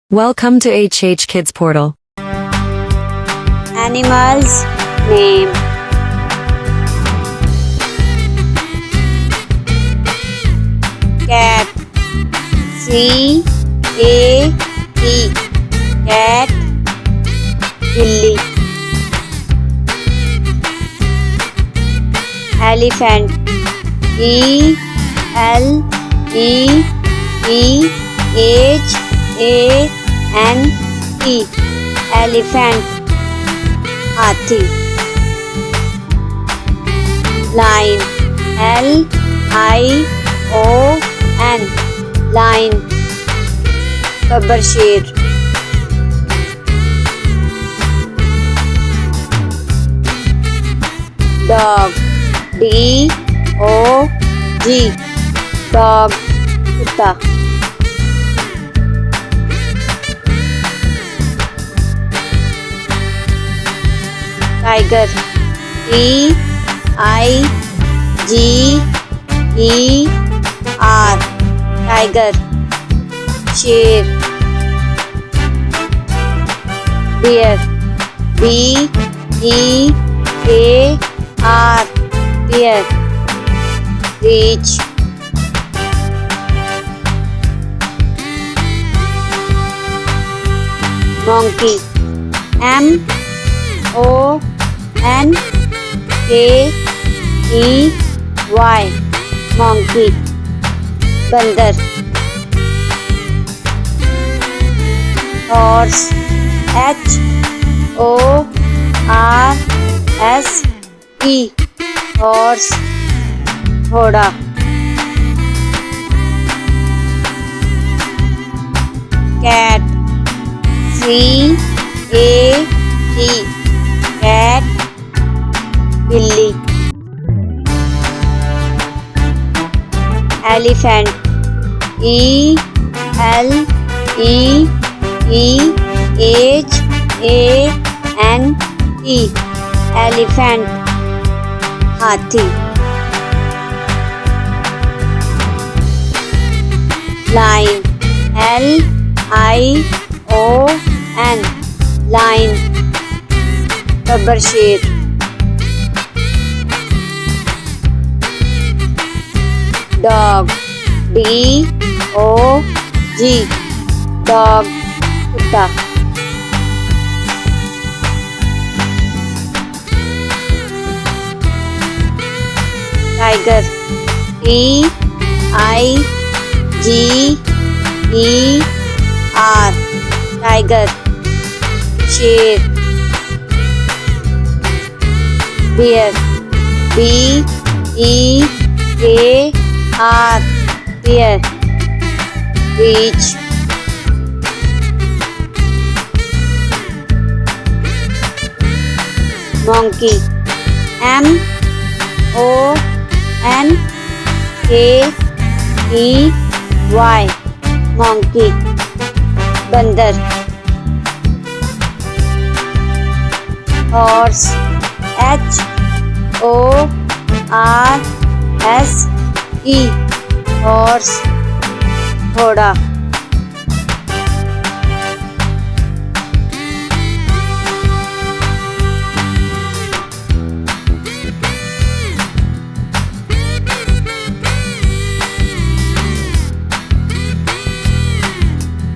Welcome to HH Kids Portal. Animals name. Cat. C-A-T. Cat. Billy. Elephant. E-L-E-P-H-A-N-T. Elephant. Hathi. Lion. L-I-O-N. Lion. Gabbar Sher. Dog. D-O-G. Dog. Kutta. Tiger. T-I-G-E-R. Tiger. Sher. Bear. B-E-A-R. Bear. Reach. Monkey. M-O-N-K-E-Y. Monkey. Bandar. Horse. H-O-R-S-E. Horse. घोड़ा. Cat. C-A-T. Cat. बिल्ली. Elephant. E-L-E-P-H-A-N-T. Elephant. हाथी. Lion. L-I-O-N. Lion. Gabbar शेर. Dog. D-O-G. Dog. कुत्ता. Tiger. T-I-G-E-R. Tiger. Sher. Bear. B-E-A-R. Bear. Reach. Monkey. M-O-N-K-E-Y. Monkey. बंदर. Horse. H-O-R-S-E. Horse. घोड़ा.